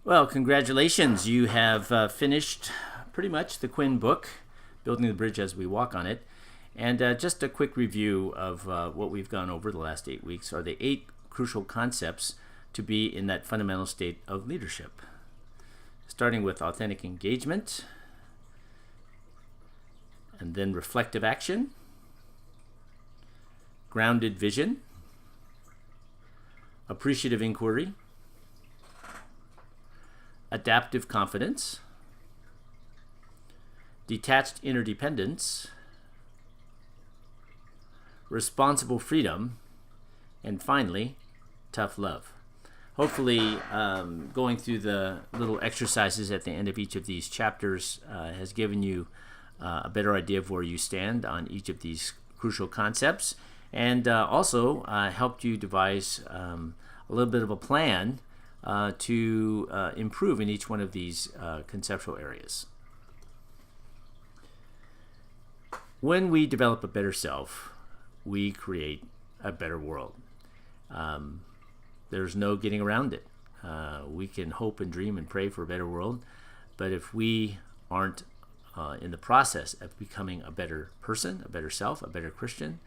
Well, congratulations. You have finished pretty much the Quinn book, Building the Bridge as We Walk on It. And just a quick review of what we've gone over the last 8 weeks are the 8 crucial concepts to be in that fundamental state of leadership. Starting with authentic engagement, and then reflective action, grounded vision, appreciative inquiry, adaptive confidence, detached interdependence, responsible freedom, and finally, tough love. Hopefully, going through the little exercises at the end of each of these chapters has given you a better idea of where you stand on each of these crucial concepts, and also helped you devise a little bit of a plan to improve in each one of these conceptual areas. When we develop a better self, we create a better world. There's no getting around it. We can hope and dream and pray for a better world, but if we aren't in the process of becoming a better person, a better self, a better Christian,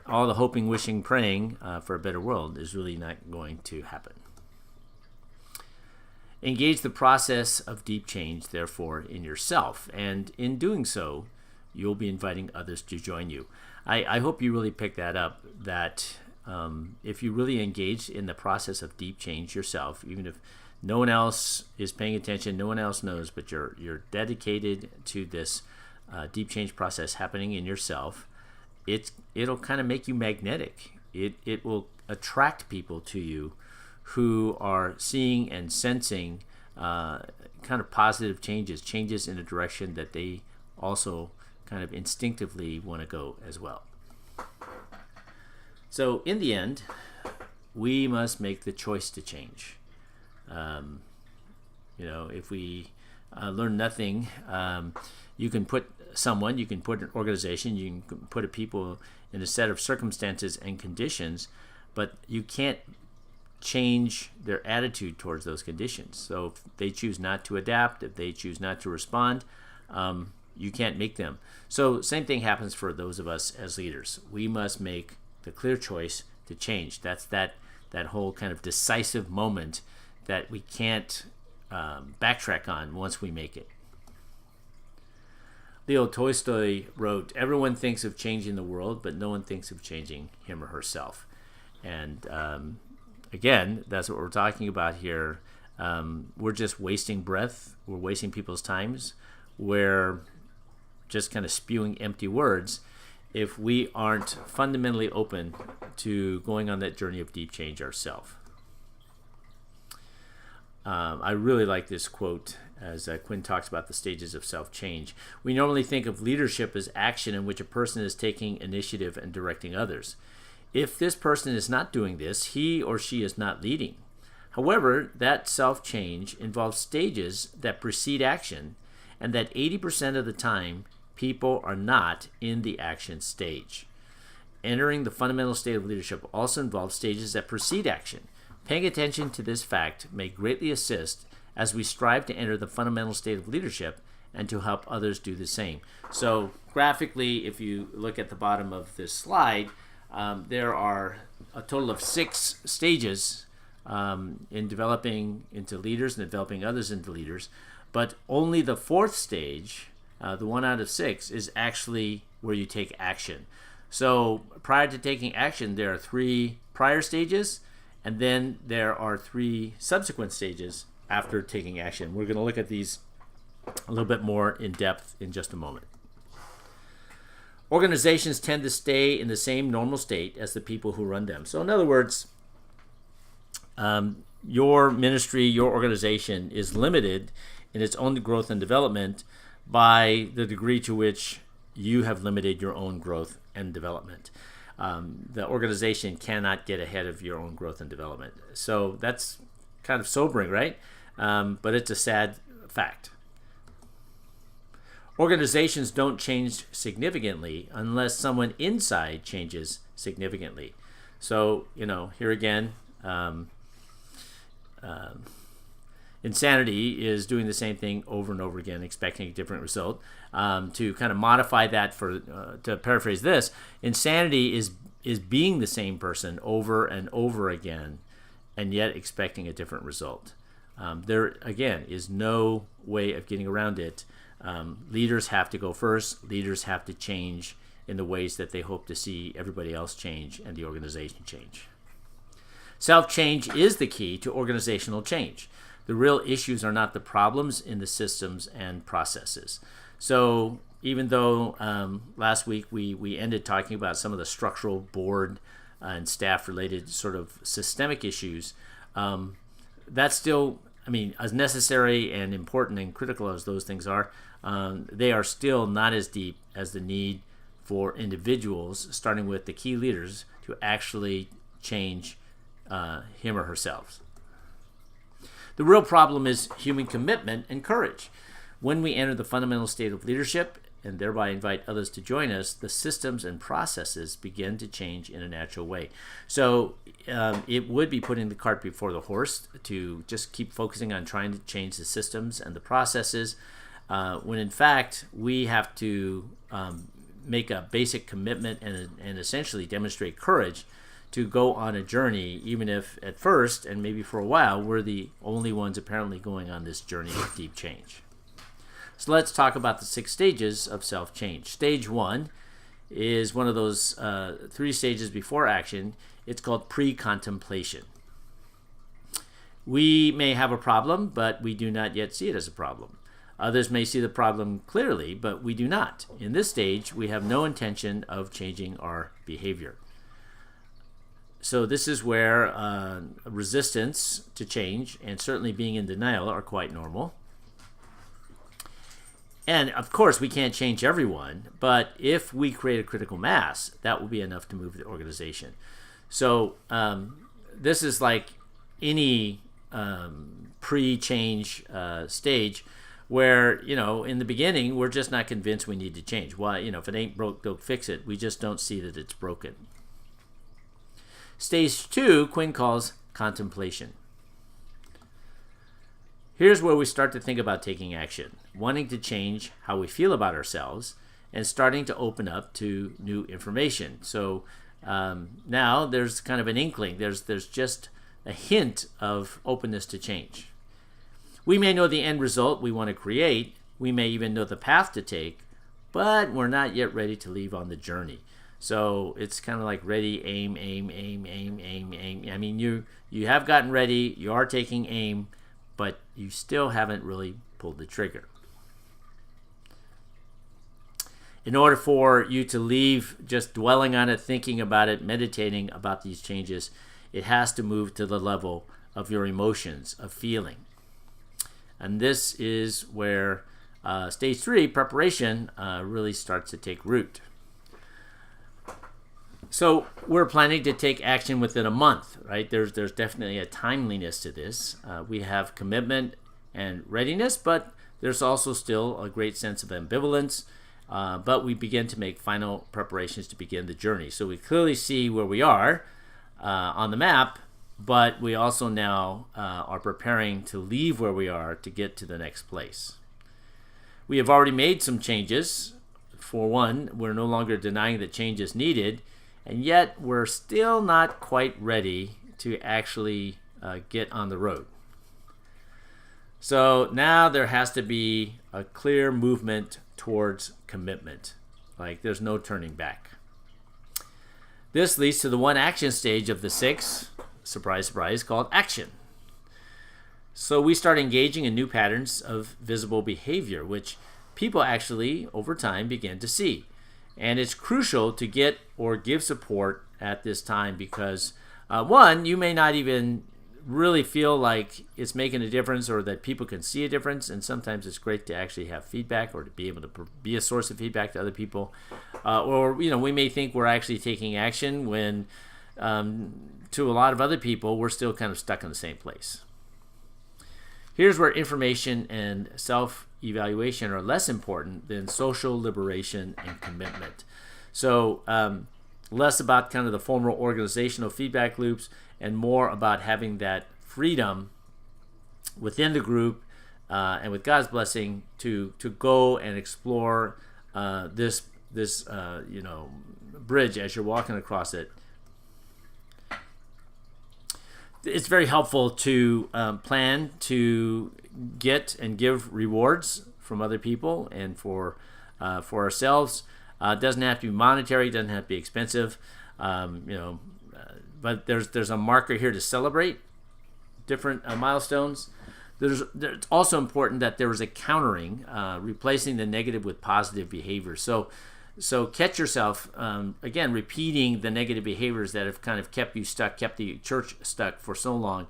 all the hoping, wishing, praying for a better world is really not going to happen. Engage the process of deep change, therefore, in yourself, and in doing so, you'll be inviting others to join you. I hope you really pick that up, that if you really engage in the process of deep change yourself, even if no one else is paying attention, no one else knows, but you're dedicated to this deep change process happening in yourself, it'll kind of make you magnetic. It will attract people to you who are seeing and sensing kind of positive changes in a direction that they also kind of instinctively want to go as well. So in the end, we must make the choice to change. If we learn nothing, you can put an organization, you can put a people in a set of circumstances and conditions, but you can't change their attitude towards those conditions. So if they choose not to adapt, if they choose not to respond, you can't make them. So same thing happens for those of us as leaders. We must make the clear choice to change. That's that whole kind of decisive moment that we can't backtrack on once we make it. Leo Tolstoy wrote, "Everyone thinks of changing the world, but no one thinks of changing him or herself." And again, that's what we're talking about here. We're just wasting breath. We're wasting people's times. We're just kind of spewing empty words if we aren't fundamentally open to going on that journey of deep change ourselves. I really like this quote as Quinn talks about the stages of self-change. We normally think of leadership as action in which a person is taking initiative and directing others. If this person is not doing this, he or she is not leading. However, that self-change involves stages that precede action, and that 80% of the time, people are not in the action stage. Entering the fundamental state of leadership also involves stages that precede action. Paying attention to this fact may greatly assist as we strive to enter the fundamental state of leadership and to help others do the same. So graphically, if you look at the bottom of this slide, there are a total of 6 stages in developing into leaders and developing others into leaders, but only the 4th stage, the 1 out of 6, is actually where you take action. So prior to taking action, there are 3 prior stages, and then there are 3 subsequent stages after taking action. We're going to look at these a little bit more in depth in just a moment. Organizations tend to stay in the same normal state as the people who run them. So in other words, your ministry, your organization is limited in its own growth and development by the degree to which you have limited your own growth and development. The organization cannot get ahead of your own growth and development. So that's kind of sobering, right? But it's a sad fact. Organizations don't change significantly unless someone inside changes significantly. So, here again, insanity is doing the same thing over and over again, expecting a different result. To kind of modify that, to paraphrase this, insanity is being the same person over and over again, and yet expecting a different result. There again is no way of getting around it. Leaders have to go first. Leaders have to change in the ways that they hope to see everybody else change and the organization change. Self-change is the key to organizational change. The real issues are not the problems in the systems and processes. So even though last week we ended talking about some of the structural, board, and staff-related sort of systemic issues, that's still, as necessary and important and critical as those things are, they are still not as deep as the need for individuals, starting with the key leaders, to actually change him or herself. The real problem is human commitment and courage. When we enter the fundamental state of leadership and thereby invite others to join us, the systems and processes begin to change in a natural way. So it would be putting the cart before the horse to just keep focusing on trying to change the systems and the processes, when in fact we have to make a basic commitment and essentially demonstrate courage to go on a journey, even if at first, and maybe for a while, we're the only ones apparently going on this journey of deep change. So let's talk about the 6 stages of self-change. Stage 1 is one of those 3 stages before action. It's called pre-contemplation. We may have a problem, but we do not yet see it as a problem. Others may see the problem clearly, but we do not. In this stage, we have no intention of changing our behavior. So this is where resistance to change and certainly being in denial are quite normal. And of course, we can't change everyone, but if we create a critical mass, that will be enough to move the organization. So this is like any pre-change stage where, in the beginning, we're just not convinced we need to change. Why, if it ain't broke, don't fix it. We just don't see that it's broken. Stage 2, Quinn calls contemplation. Here's where we start to think about taking action, wanting to change how we feel about ourselves, and starting to open up to new information. So now there's kind of an inkling. There's just a hint of openness to change. We may know the end result we want to create. We may even know the path to take, but we're not yet ready to leave on the journey. So it's kind of like ready, aim, aim, aim, aim, aim, aim. You have gotten ready, you are taking aim, but you still haven't really pulled the trigger. In order for you to leave just dwelling on it, thinking about it, meditating about these changes, it has to move to the level of your emotions, of feeling. And this is where stage 3, preparation, really starts to take root. So we're planning to take action within a month, right? There's definitely a timeliness to this. We have commitment and readiness, but there's also still a great sense of ambivalence. But we begin to make final preparations to begin the journey. So we clearly see where we are on the map, but we also now are preparing to leave where we are to get to the next place. We have already made some changes. For one, we're no longer denying that change is needed, and yet we're still not quite ready to actually get on the road. So now there has to be a clear movement towards commitment. Like there's no turning back. This leads to the 1 action stage of the 6, surprise, surprise, called action. So we start engaging in new patterns of visible behavior, which people actually over time begin to see. And it's crucial to get or give support at this time because, one, you may not even really feel like it's making a difference or that people can see a difference. And sometimes it's great to actually have feedback or to be able to be a source of feedback to other people. Or we may think we're actually taking action when to a lot of other people, we're still kind of stuck in the same place. Here's where information and self-evaluation are less important than social liberation and commitment. So less about kind of the formal organizational feedback loops and more about having that freedom within the group and with God's blessing to go and explore this bridge as you're walking across it. It's very helpful to plan to get and give rewards from other people and for ourselves. It doesn't have to be monetary. It doesn't have to be expensive. But there's a marker here to celebrate different milestones. It's also important that there was a countering, replacing the negative with positive behavior. So catch yourself, again, repeating the negative behaviors that have kind of kept you stuck, kept the church stuck for so long,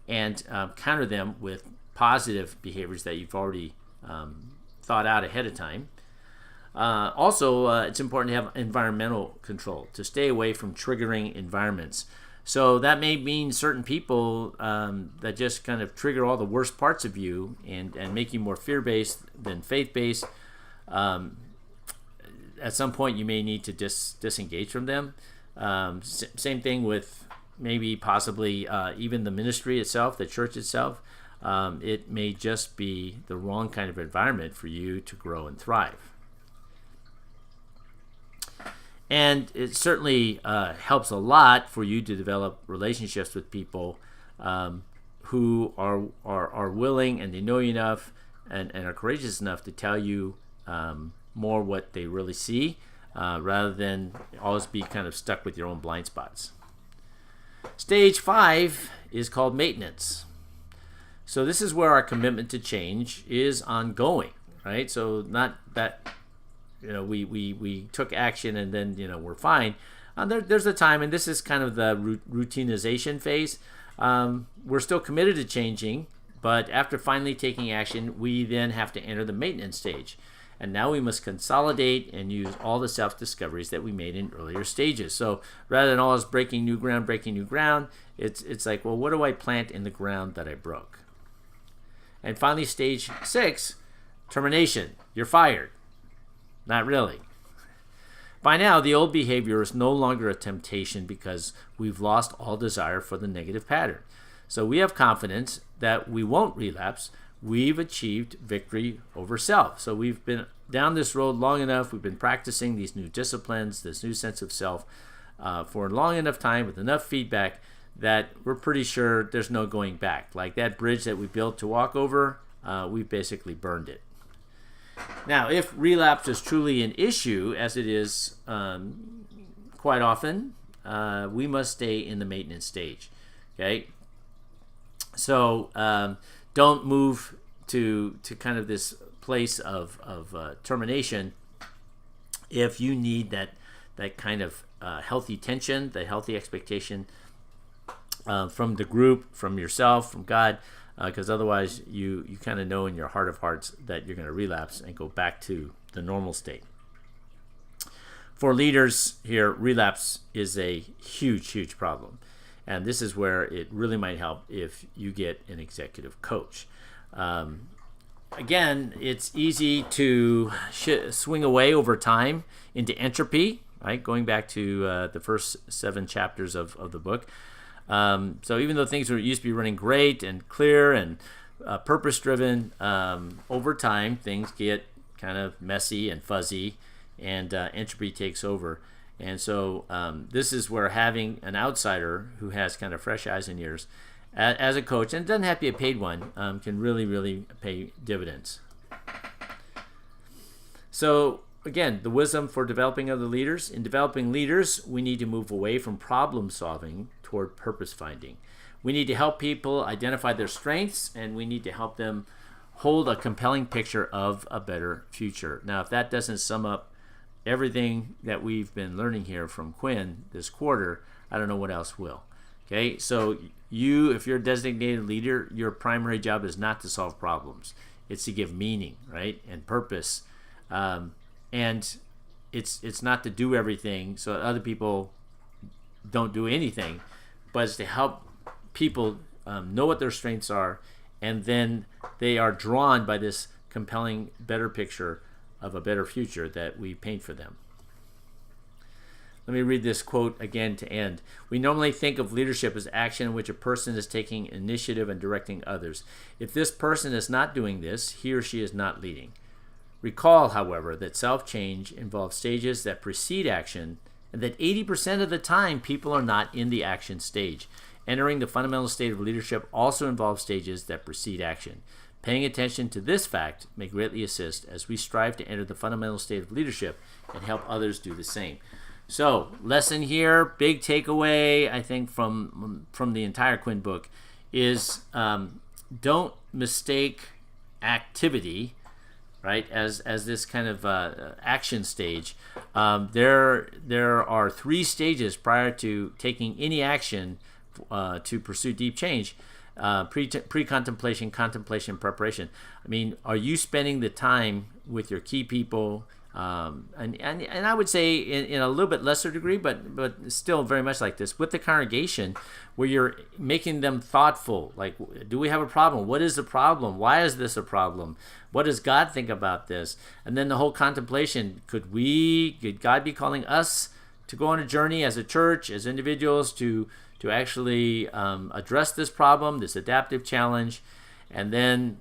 and counter them with positive behaviors that you've already thought out ahead of time. Also, it's important to have environmental control, to stay away from triggering environments. So that may mean certain people that just kind of trigger all the worst parts of you and make you more fear-based than faith-based. At some point, you may need to disengage from them. Same thing with maybe possibly even the ministry itself, the church itself. It may just be the wrong kind of environment for you to grow and thrive. And it certainly helps a lot for you to develop relationships with people who are willing and they know you enough and are courageous enough to tell you more what they really see, rather than always be kind of stuck with your own blind spots. Stage 5 is called maintenance. So this is where our commitment to change is ongoing, right? So not that we took action and then we're fine. There's a time, and this is kind of the routinization phase. We're still committed to changing, but after finally taking action, we then have to enter the maintenance stage. And now we must consolidate and use all the self-discoveries that we made in earlier stages. So rather than always breaking new ground, it's like, well, what do I plant in the ground that I broke? And finally, stage 6, termination. You're fired. Not really. By now, the old behavior is no longer a temptation because we've lost all desire for the negative pattern. So we have confidence that we won't relapse. We've achieved victory over self. So we've been down this road long enough. We've been practicing these new disciplines, this new sense of self for a long enough time with enough feedback that we're pretty sure there's no going back. Like that bridge that we built to walk over, we've basically burned it. Now, if relapse is truly an issue, as it is quite often, we must stay in the maintenance stage. Okay? So don't move to kind of this place of termination if you need that kind of healthy tension, the healthy expectation from the group, from yourself, from God, because otherwise you kind of know in your heart of hearts that you're going to relapse and go back to the normal state. For leaders here, relapse is a huge problem. And this is where it really might help if you get an executive coach. Again, it's easy to swing away over time into entropy, right? Going back to the first 7 chapters of the book. So even though things used to be running great and clear and purpose-driven, over time things get kind of messy and fuzzy, and entropy takes over. And so this is where having an outsider who has kind of fresh eyes and ears as a coach, and it doesn't have to be a paid one, can really pay dividends. So again, the wisdom for developing other leaders. In developing leaders, we need to move away from problem solving toward purpose finding. We need to help people identify their strengths, and we need to help them hold a compelling picture of a better future. Now, if that doesn't sum up everything that we've been learning here from Quinn this quarter, I don't know what else will. Okay, so if you're a designated leader, your primary job is not to solve problems. It's to give meaning, right, and purpose. And it's not to do everything so that other people don't do anything, but it's to help people know what their strengths are, and then they are drawn by this compelling, better picture of a better future that we paint for them. Let me read this quote again to end. We normally think of leadership as action in which a person is taking initiative and directing others. If this person is not doing this, he or she is not leading. Recall, however, that self-change involves stages that precede action, and that 80% of the time people are not in the action stage. Entering the fundamental state of leadership also involves stages that precede action. Paying attention to this fact may greatly assist as we strive to enter the fundamental state of leadership and help others do the same. So, lesson here, big takeaway, I think, from the entire Quinn book is don't mistake activity, right, as this kind of action stage. There are 3 stages prior to taking any action to pursue deep change. Pre-contemplation, contemplation, preparation. I mean, are you spending the time with your key people? And I would say in a little bit lesser degree, but still very much like this, with the congregation, where you're making them thoughtful. Like, do we have a problem? What is the problem? Why is this a problem? What does God think about this? And then the whole contemplation, could God be calling us to go on a journey as a church, as individuals, to actually address this problem, this adaptive challenge? And then,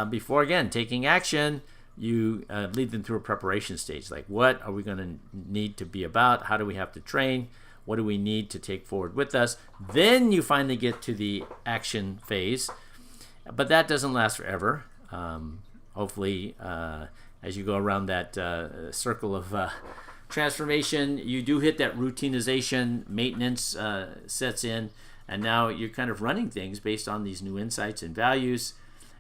before, again, taking action, you lead them through a preparation stage. Like, what are we going to need to be about? How do we have to train? What do we need to take forward with us? Then you finally get to the action phase. But that doesn't last forever. Hopefully, as you go around that circle of transformation, you do hit that routinization, maintenance sets in, and now you're kind of running things based on these new insights and values.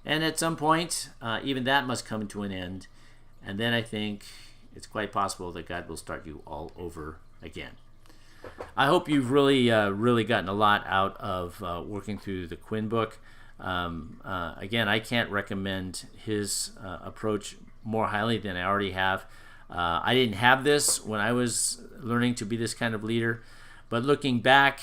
And at some point, even that must come to an end. And then I think it's quite possible that God will start you all over again. I hope you've really gotten a lot out of working through the Quinn book. Again, I can't recommend his approach more highly than I already have. I didn't have this when I was learning to be this kind of leader. But looking back,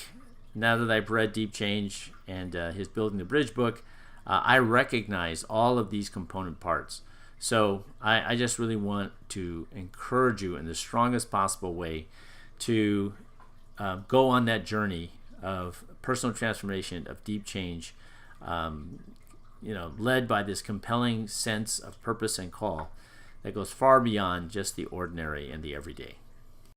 now that I've read Deep Change and his Building the Bridge book, I recognize all of these component parts. So I just really want to encourage you in the strongest possible way to go on that journey of personal transformation, of deep change, led by this compelling sense of purpose and call that goes far beyond just the ordinary and the everyday.